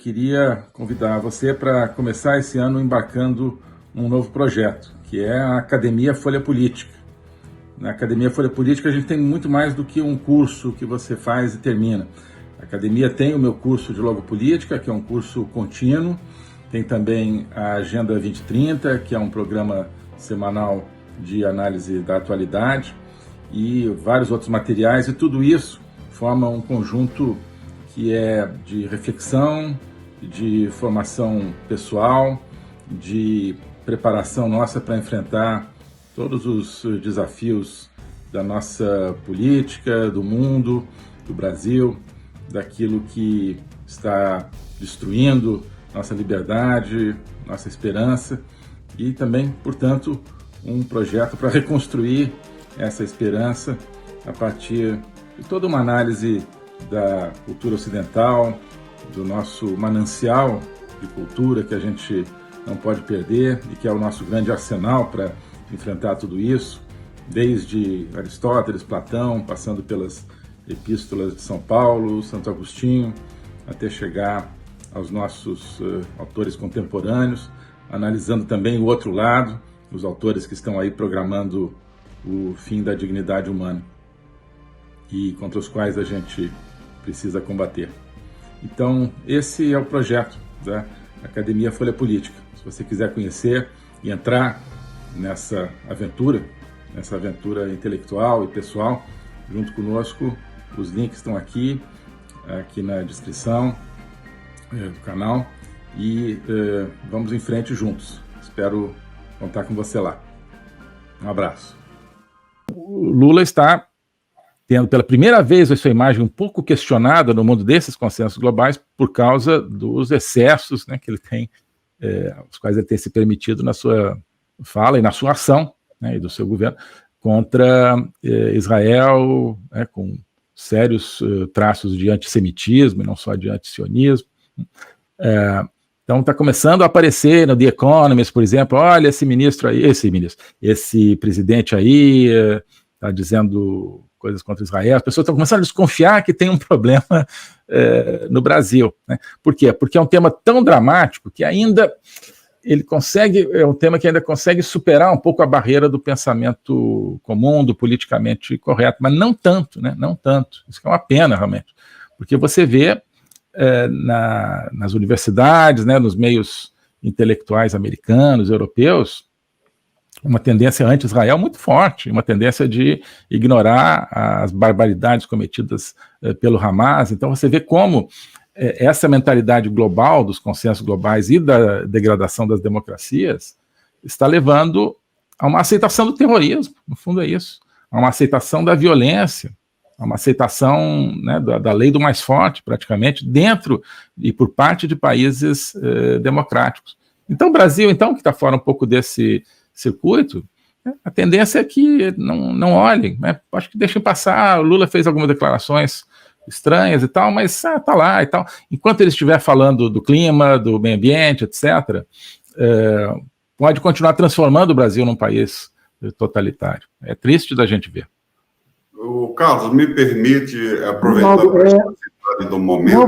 Queria convidar você para começar esse ano embarcando um novo projeto, que é a Academia Folha Política. Na Academia Folha Política a gente tem muito mais do que um curso que você faz e termina. A Academia tem o meu curso de Logopolítica, que é um curso contínuo, tem também a Agenda 2030, que é um programa semanal de análise da atualidade, e vários outros materiais, e tudo isso forma um conjunto que é de reflexão, de formação pessoal, de preparação nossa para enfrentar todos os desafios da nossa política, do mundo, do Brasil, daquilo que está destruindo nossa liberdade, nossa esperança e também, portanto, um projeto para reconstruir essa esperança a partir de toda uma análise da cultura ocidental, do nosso manancial de cultura que a gente não pode perder e que é o nosso grande arsenal para enfrentar tudo isso, desde Aristóteles, Platão, passando pelas epístolas de São Paulo, Santo Agostinho, até chegar aos nossos autores contemporâneos, analisando também o outro lado, os autores que estão aí programando o fim da dignidade humana e contra os quais a gente precisa combater. Então, esse é o projeto da Academia Folha Política. Se você quiser conhecer e entrar nessa aventura intelectual e pessoal, junto conosco, os links estão aqui na descrição do canal e vamos em frente juntos. Espero contar com você lá. Um abraço. O Lula está tendo pela primeira vez a sua imagem um pouco questionada no mundo desses consensos globais por causa dos excessos, né, que ele tem, os quais ele tem se permitido na sua fala e na sua ação, né, e do seu governo contra Israel, com sérios traços de antissemitismo e não só de antisionismo. Então está começando a aparecer no The Economist, por exemplo, olha esse esse presidente aí está dizendo coisas contra Israel, as pessoas estão começando a desconfiar que tem um problema no Brasil, né? Por quê? Porque é um tema tão dramático que ainda é um tema que ainda consegue superar um pouco a barreira do pensamento comum, do politicamente correto, mas não tanto, né? Não tanto. Isso é uma pena, realmente, porque você vê nas universidades, né, nos meios intelectuais americanos, europeus, uma tendência anti-Israel muito forte, uma tendência de ignorar as barbaridades cometidas pelo Hamas. Então você vê como essa mentalidade global dos consensos globais e da degradação das democracias está levando a uma aceitação do terrorismo, no fundo é isso, a uma aceitação da violência, a uma aceitação, né, da lei do mais forte, praticamente, dentro e por parte de países democráticos. Então o Brasil, então, que está fora um pouco desse circuito, a tendência é que não olhem, né? Acho que deixem passar. O Lula fez algumas declarações estranhas e tal, mas tá lá e tal. Enquanto ele estiver falando do clima, do meio ambiente, etc., pode continuar transformando o Brasil num país totalitário. É triste da gente ver. O Carlos, me permite aproveitar a do momento.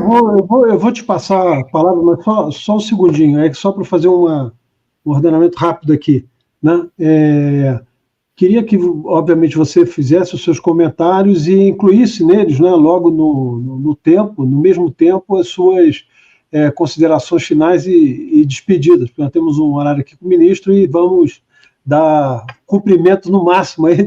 Eu vou te passar a palavra, mas só um segundinho, só para fazer um ordenamento rápido aqui, né? Queria que, obviamente, você fizesse os seus comentários e incluísse neles, né, logo no mesmo tempo, as suas considerações finais e despedidas, porque nós temos um horário aqui com o ministro e vamos dar cumprimento no máximo aí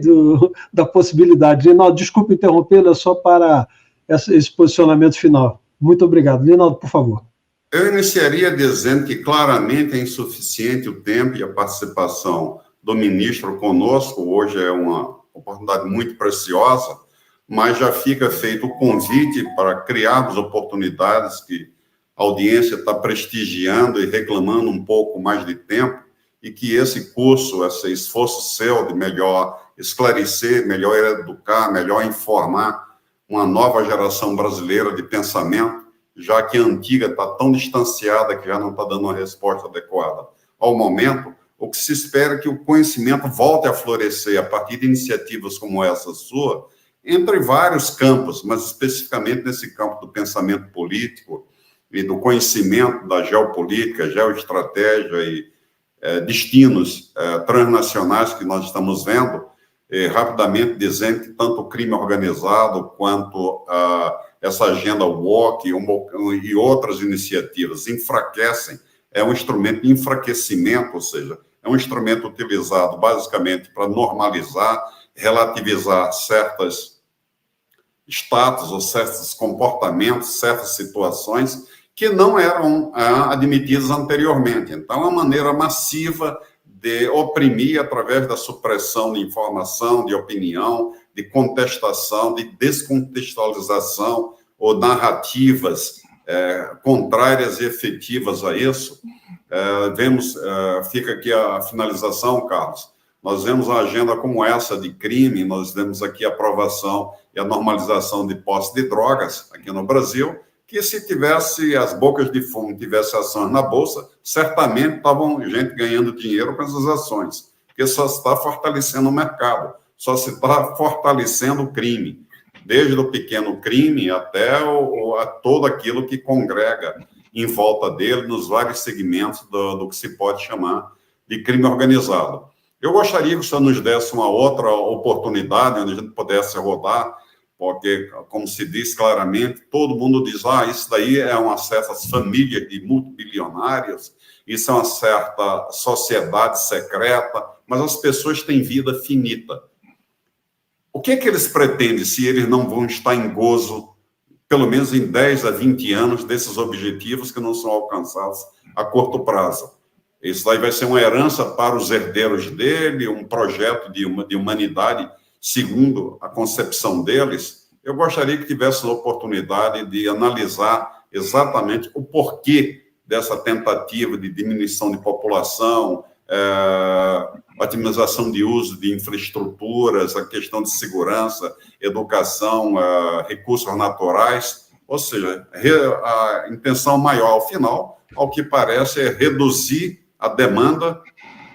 da possibilidade. Linaldo, desculpe interrompê-la só para esse posicionamento final. Muito obrigado. Linaldo, por favor. Eu iniciaria dizendo que claramente é insuficiente o tempo e a participação do ministro conosco. Hoje é uma oportunidade muito preciosa, mas já fica feito o convite para criarmos oportunidades que a audiência está prestigiando e reclamando um pouco mais de tempo, e que esse curso, esse esforço seu de melhor esclarecer, melhor educar, melhor informar uma nova geração brasileira de pensamento, já que a antiga está tão distanciada que já não está dando uma resposta adequada ao momento, o que se espera é que o conhecimento volte a florescer a partir de iniciativas como essa sua, entre vários campos, mas especificamente nesse campo do pensamento político e do conhecimento da geopolítica, geoestratégia e destinos transnacionais que nós estamos vendo, rapidamente dizendo que tanto o crime organizado quanto essa agenda woke e outras iniciativas enfraquecem, é um instrumento de enfraquecimento, ou seja, é um instrumento utilizado basicamente para normalizar, relativizar certos status ou certos comportamentos, certas situações que não eram admitidas anteriormente. Então, é uma maneira massiva de oprimir através da supressão de informação, de opinião, de contestação, de descontextualização ou narrativas contrárias e efetivas a isso. Fica aqui a finalização, Carlos. Nós vemos uma agenda como essa de crime, nós vemos aqui a aprovação e a normalização de posse de drogas aqui no Brasil, que se tivesse as bocas de fumo, tivesse ações na Bolsa, certamente estavam gente ganhando dinheiro com essas ações, porque só se está fortalecendo o mercado, só se está fortalecendo o crime, desde o pequeno crime até a todo aquilo que congrega em volta dele, nos vários segmentos do que se pode chamar de crime organizado. Eu gostaria que o senhor nos desse uma outra oportunidade, onde a gente pudesse rodar, porque, como se diz claramente, todo mundo diz, isso daí é uma certa família de multibilionários, isso é uma certa sociedade secreta, mas as pessoas têm vida finita. O que é que eles pretendem se eles não vão estar em gozo, pelo menos em 10 a 20 anos, desses objetivos que não são alcançados a curto prazo? Isso daí vai ser uma herança para os herdeiros dele, um projeto de humanidade segundo a concepção deles. Eu gostaria que tivesse a oportunidade de analisar exatamente o porquê dessa tentativa de diminuição de população, otimização de uso de infraestruturas, a questão de segurança, educação, recursos naturais, ou seja, a intenção maior, ao final, ao que parece, é reduzir a demanda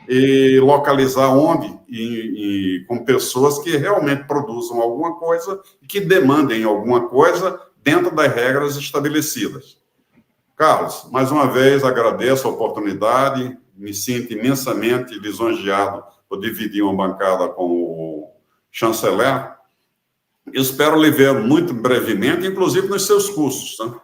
e localizar onde e com pessoas que realmente produzam alguma coisa e que demandem alguma coisa dentro das regras estabelecidas. Carlos, mais uma vez agradeço a oportunidade, me sinto imensamente lisonjeado por dividir uma bancada com o chanceler. Espero lhe ver muito brevemente, inclusive nos seus cursos, né?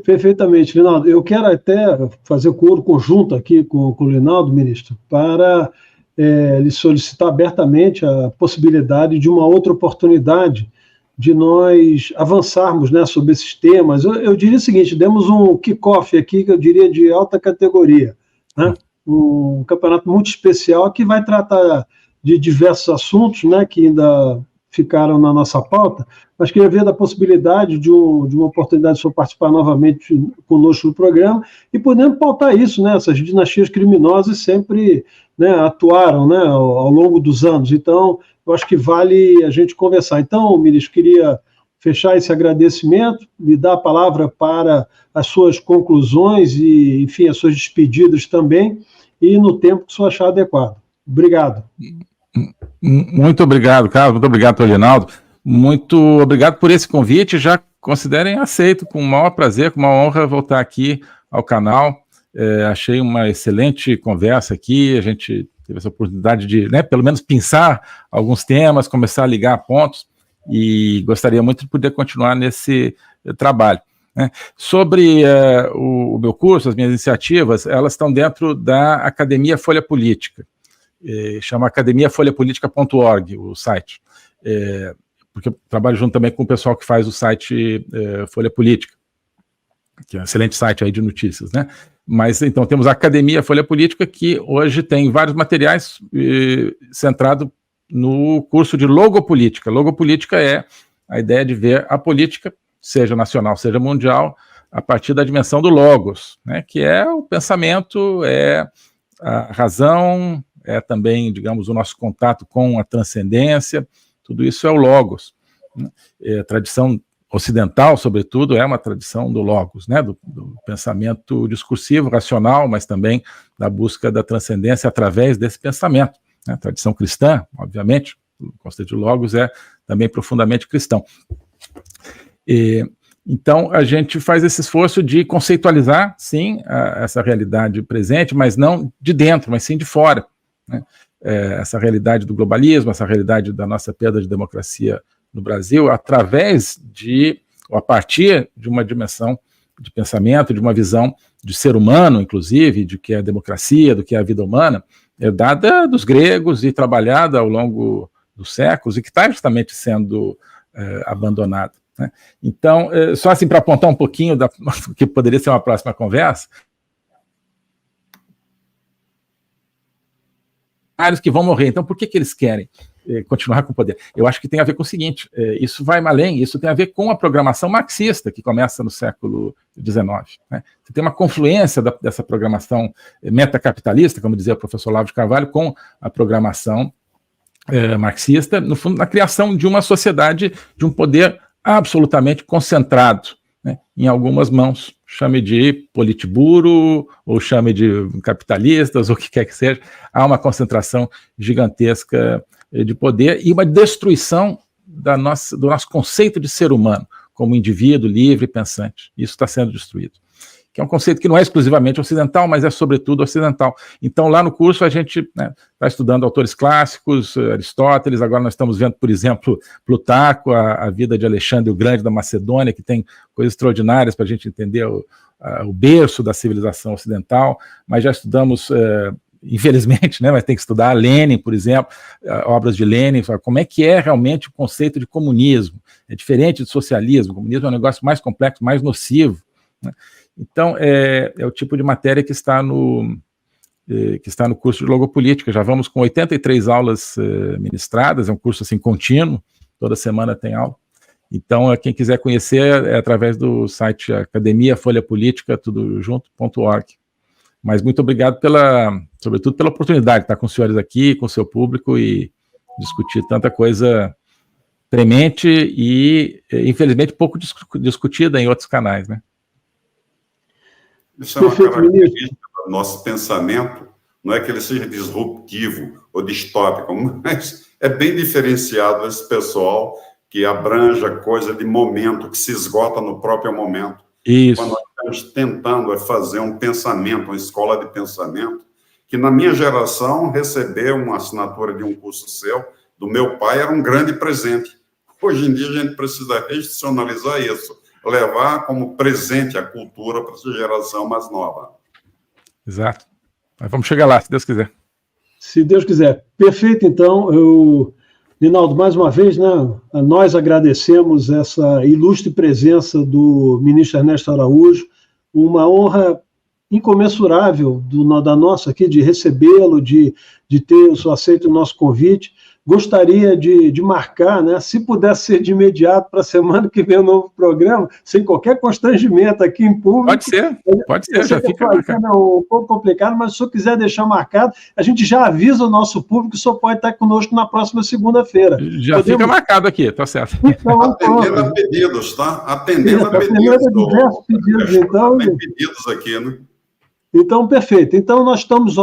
Perfeitamente, Linaldo. Eu quero até fazer coro conjunto aqui com o Linaldo, ministro, para lhe solicitar abertamente a possibilidade de uma outra oportunidade de nós avançarmos, né, sobre esses temas. Eu diria o seguinte, demos um kick-off aqui, que eu diria de alta categoria, né? Um campeonato muito especial que vai tratar de diversos assuntos, né, que ainda ficaram na nossa pauta, mas queria ver da possibilidade de uma oportunidade de senhor participar novamente conosco do programa e podendo pautar isso, né? Essas dinastias criminosas sempre, né, atuaram, né, ao longo dos anos. Então, eu acho que vale a gente conversar. Então, ministro, queria fechar esse agradecimento, lhe dar a palavra para as suas conclusões e, enfim, as suas despedidas também, e no tempo que o senhor achar adequado. Obrigado. Muito obrigado, Carlos. Muito obrigado, Linaldo. Muito obrigado por esse convite. Já considerem aceito, com o maior prazer, com uma honra voltar aqui ao canal. Achei uma excelente conversa aqui. A gente teve essa oportunidade de, né, pelo menos pensar alguns temas, começar a ligar pontos, e gostaria muito de poder continuar nesse trabalho, né? Sobre o meu curso, as minhas iniciativas, elas estão dentro da Academia Folha Política. Chama academiafolhapolitica.org, o site, porque eu trabalho junto também com o pessoal que faz o site Folha Política, que é um excelente site aí de notícias, né? Mas, então, temos a Academia Folha Política, que hoje tem vários materiais centrado no curso de logopolítica. Logopolítica é a ideia de ver a política, seja nacional, seja mundial, a partir da dimensão do logos, né? Que é o pensamento, é a razão, é também, digamos, o nosso contato com a transcendência, tudo isso é o logos, né? A tradição ocidental, sobretudo, é uma tradição do logos, né? Do pensamento discursivo, racional, mas também da busca da transcendência através desse pensamento, né? A tradição cristã, obviamente, o conceito de logos é também profundamente cristão. Então, a gente faz esse esforço de conceitualizar, sim, essa realidade presente, mas não de dentro, mas sim de fora, né? Essa realidade do globalismo, essa realidade da nossa perda de democracia no Brasil, através ou a partir de uma dimensão de pensamento, de uma visão de ser humano, inclusive, de que é a democracia, do que é a vida humana, herdada dos gregos e trabalhada ao longo dos séculos e que está justamente sendo abandonada, né? Então, só assim para apontar um pouquinho do que poderia ser uma próxima conversa, que vão morrer. Então, por que eles querem continuar com o poder? Eu acho que tem a ver com o seguinte, isso vai além, isso tem a ver com a programação marxista, que começa no século XIX, né? Você tem uma confluência dessa programação metacapitalista, como dizia o professor Olavo de Carvalho, com a programação marxista, no fundo, na criação de uma sociedade, de um poder absolutamente concentrado, né, em algumas mãos. Chame de politburo, ou chame de capitalistas, ou o que quer que seja. Há uma concentração gigantesca de poder e uma destruição do nosso conceito de ser humano, como indivíduo livre e pensante. Isso está sendo destruído. Que é um conceito que não é exclusivamente ocidental, mas é sobretudo ocidental. Então, lá no curso, a gente está estudando autores clássicos, Aristóteles, agora nós estamos vendo, por exemplo, Plutarco, a vida de Alexandre o Grande da Macedônia, que tem coisas extraordinárias para a gente entender o berço da civilização ocidental, mas já estudamos, infelizmente, né, mas tem que estudar Lenin, por exemplo, obras de Lenin, como é que é realmente o conceito de comunismo. É diferente de socialismo, o comunismo é um negócio mais complexo, mais nocivo, né? Então, é o tipo de matéria que está no curso de Logopolítica. Já vamos com 83 aulas ministradas, é um curso assim contínuo, toda semana tem aula. Então, quem quiser conhecer é através do site Academia Folha Política, tudo junto.org. Mas muito obrigado sobretudo pela oportunidade de estar com os senhores aqui, com o seu público e discutir tanta coisa premente e, infelizmente, pouco discutida em outros canais, né? Isso é uma característica do nosso pensamento, não é que ele seja disruptivo ou distópico, mas é bem diferenciado esse pessoal que abranja coisa de momento, que se esgota no próprio momento. Isso. Quando nós estamos tentando fazer um pensamento, uma escola de pensamento, que na minha geração, receber uma assinatura de um curso seu, do meu pai, era um grande presente. Hoje em dia a gente precisa institucionalizar isso, levar como presente a cultura para essa geração mais nova. Exato. Mas vamos chegar lá, se Deus quiser. Se Deus quiser. Perfeito, então. Linaldo, mais uma vez, né, nós agradecemos essa ilustre presença do ministro Ernesto Araújo, uma honra incomensurável da nossa aqui, de recebê-lo, de ter aceito o nosso convite. Gostaria de marcar, né, se puder ser de imediato para a semana que vem um novo programa, sem qualquer constrangimento aqui em público. Pode ser, já fica marcado. É um pouco complicado, mas se o senhor quiser deixar marcado, a gente já avisa o nosso público que o senhor pode estar conosco na próxima segunda-feira. Fica marcado aqui, tá certo. Então, atendendo a pedidos, tá? Atendendo a pedidos. Diversos pedidos, então. Tem pedidos aqui, né? Então, perfeito. Então, nós estamos,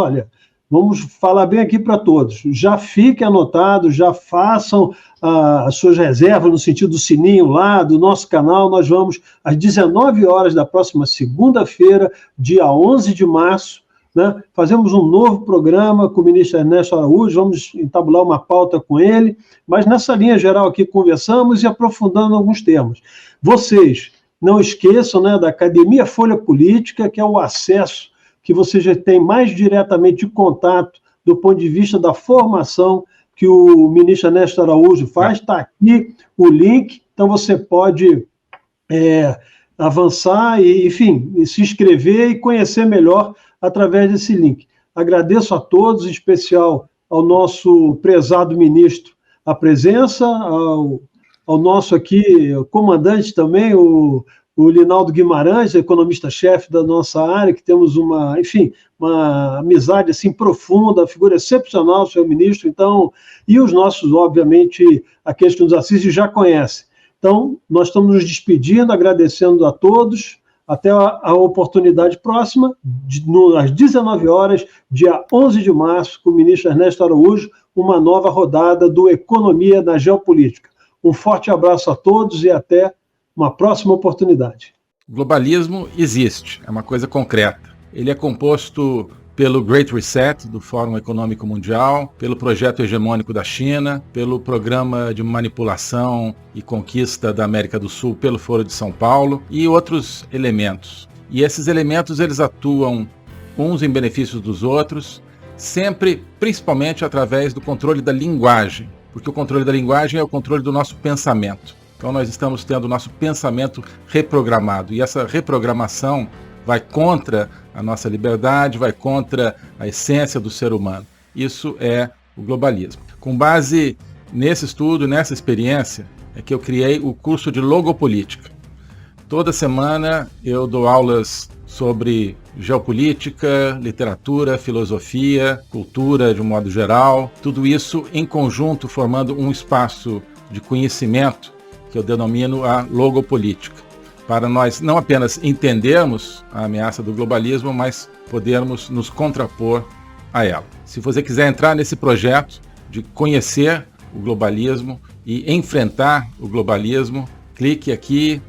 vamos falar bem aqui para todos. Já fiquem anotados, já façam as suas reservas no sentido do sininho lá, do nosso canal. Nós vamos, às 19 horas da próxima segunda-feira, dia 11 de março, né, fazemos um novo programa com o ministro Ernesto Araújo, vamos entabular uma pauta com ele, mas nessa linha geral aqui conversamos e aprofundando alguns temas. Vocês não esqueçam, né, da Academia Folha Política, que é o acesso que você já tem mais diretamente de contato do ponto de vista da formação que o ministro Ernesto Araújo faz. Está aqui o link, então você pode avançar e, enfim, se inscrever e conhecer melhor através desse link. Agradeço a todos, em especial ao nosso prezado ministro a presença, ao nosso aqui comandante também, o Linaldo Guimarães, economista-chefe da nossa área, que temos uma amizade assim profunda, figura excepcional, senhor ministro, então, e os nossos, obviamente, aqueles que nos assistem já conhecem. Então, nós estamos nos despedindo, agradecendo a todos, até a oportunidade próxima, às 19 horas, dia 11 de março, com o ministro Ernesto Araújo, uma nova rodada do Economia na Geopolítica. Um forte abraço a todos e até uma próxima oportunidade. O globalismo existe, é uma coisa concreta. Ele é composto pelo Great Reset do Fórum Econômico Mundial, pelo projeto hegemônico da China, pelo programa de manipulação e conquista da América do Sul pelo Foro de São Paulo e outros elementos. E esses elementos eles atuam uns em benefício dos outros, sempre, principalmente através do controle da linguagem, porque o controle da linguagem é o controle do nosso pensamento. Então nós estamos tendo o nosso pensamento reprogramado, e essa reprogramação vai contra a nossa liberdade, vai contra a essência do ser humano. Isso é o globalismo. Com base nesse estudo, nessa experiência, é que eu criei o curso de Logopolítica. Toda semana eu dou aulas sobre geopolítica, literatura, filosofia, cultura de um modo geral, tudo isso em conjunto formando um espaço de conhecimento que eu denomino a logopolítica, para nós não apenas entendermos a ameaça do globalismo, mas podermos nos contrapor a ela. Se você quiser entrar nesse projeto de conhecer o globalismo e enfrentar o globalismo, clique aqui.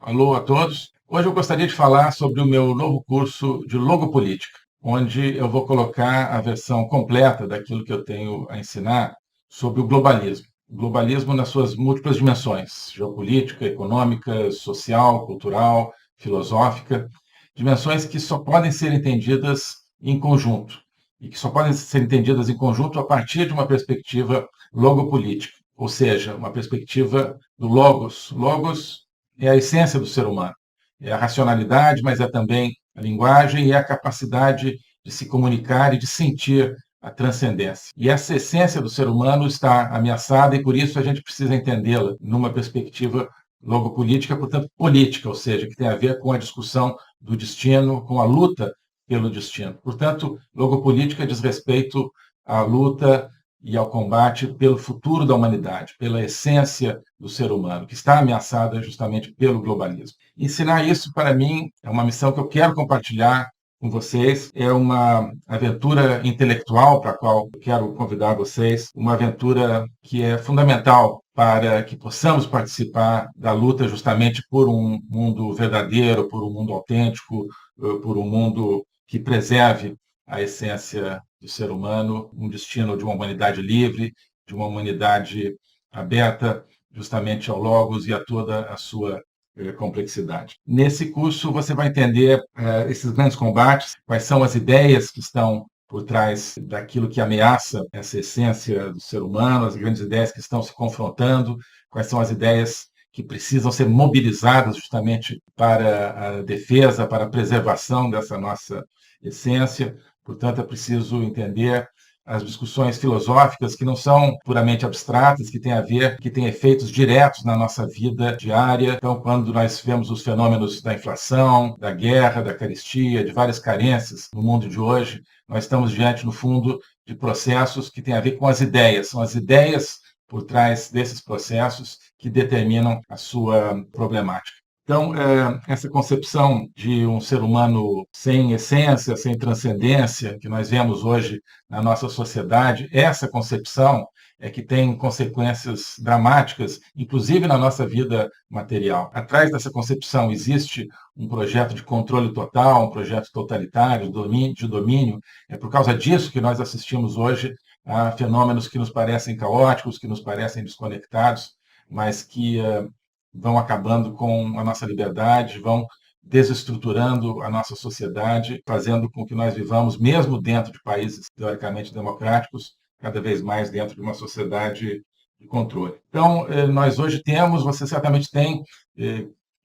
Alô a todos. Hoje eu gostaria de falar sobre o meu novo curso de Logopolítica, onde eu vou colocar a versão completa daquilo que eu tenho a ensinar sobre o globalismo. O globalismo nas suas múltiplas dimensões, geopolítica, econômica, social, cultural, filosófica, dimensões que só podem ser entendidas em conjunto, e que só podem ser entendidas em conjunto a partir de uma perspectiva logopolítica, ou seja, uma perspectiva do logos. Logos é a essência do ser humano. É a racionalidade, mas é também a linguagem e a capacidade de se comunicar e de sentir a transcendência. E essa essência do ser humano está ameaçada e, por isso, a gente precisa entendê-la numa perspectiva logopolítica, portanto, política, ou seja, que tem a ver com a discussão do destino, com a luta pelo destino. Portanto, logopolítica diz respeito à luta e ao combate pelo futuro da humanidade, pela essência do ser humano, que está ameaçada justamente pelo globalismo. Ensinar isso, para mim, é uma missão que eu quero compartilhar com vocês, é uma aventura intelectual para a qual eu quero convidar vocês, uma aventura que é fundamental para que possamos participar da luta justamente por um mundo verdadeiro, por um mundo autêntico, por um mundo que preserve a essência do ser humano, um destino de uma humanidade livre, de uma humanidade aberta justamente ao logos e a toda a sua complexidade. Nesse curso você vai entender esses grandes combates, quais são as ideias que estão por trás daquilo que ameaça essa essência do ser humano, as grandes ideias que estão se confrontando, quais são as ideias que precisam ser mobilizadas justamente para a defesa, para a preservação dessa nossa essência. Portanto, é preciso entender as discussões filosóficas que não são puramente abstratas, que têm a ver, que têm efeitos diretos na nossa vida diária. Então, quando nós vemos os fenômenos da inflação, da guerra, da carestia, de várias carências no mundo de hoje, nós estamos diante, no fundo, de processos que têm a ver com as ideias. São as ideias por trás desses processos que determinam a sua problemática. Então, essa concepção de um ser humano sem essência, sem transcendência, que nós vemos hoje na nossa sociedade, essa concepção é que tem consequências dramáticas, inclusive na nossa vida material. Atrás dessa concepção existe um projeto de controle total, um projeto totalitário, de domínio. É por causa disso que nós assistimos hoje a fenômenos que nos parecem caóticos, que nos parecem desconectados, mas que vão acabando com a nossa liberdade, vão desestruturando a nossa sociedade, fazendo com que nós vivamos, mesmo dentro de países teoricamente democráticos, cada vez mais dentro de uma sociedade de controle. Então, nós hoje temos, você certamente tem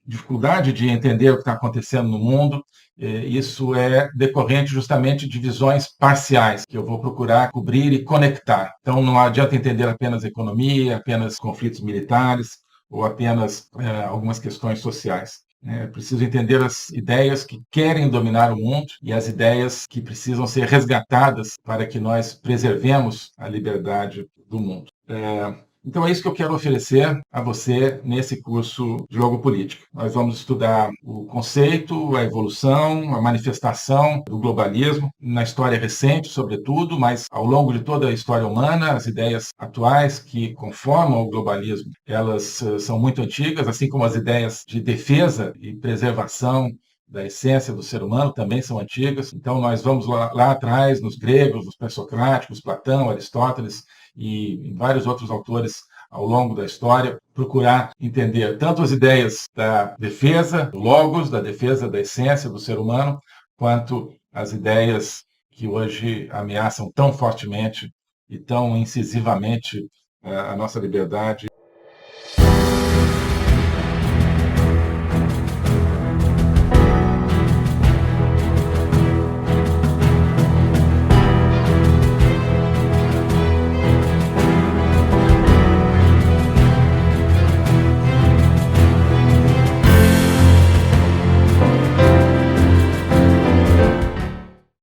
dificuldade de entender o que está acontecendo no mundo. Isso é decorrente justamente de visões parciais, que eu vou procurar cobrir e conectar. Então, não adianta entender apenas a economia, apenas conflitos militares, ou apenas algumas questões sociais. É preciso entender as ideias que querem dominar o mundo e as ideias que precisam ser resgatadas para que nós preservemos a liberdade do mundo. Então é isso que eu quero oferecer a você nesse curso de Logopolítica. Nós vamos estudar o conceito, a evolução, a manifestação do globalismo, na história recente, sobretudo, mas ao longo de toda a história humana, as ideias atuais que conformam o globalismo, elas são muito antigas, assim como as ideias de defesa e preservação da essência do ser humano também são antigas. Então nós vamos lá atrás, nos gregos, nos pré-socráticos, Platão, Aristóteles, e vários outros autores ao longo da história, procurar entender tanto as ideias da defesa do logos, da defesa da essência do ser humano, quanto as ideias que hoje ameaçam tão fortemente e tão incisivamente a nossa liberdade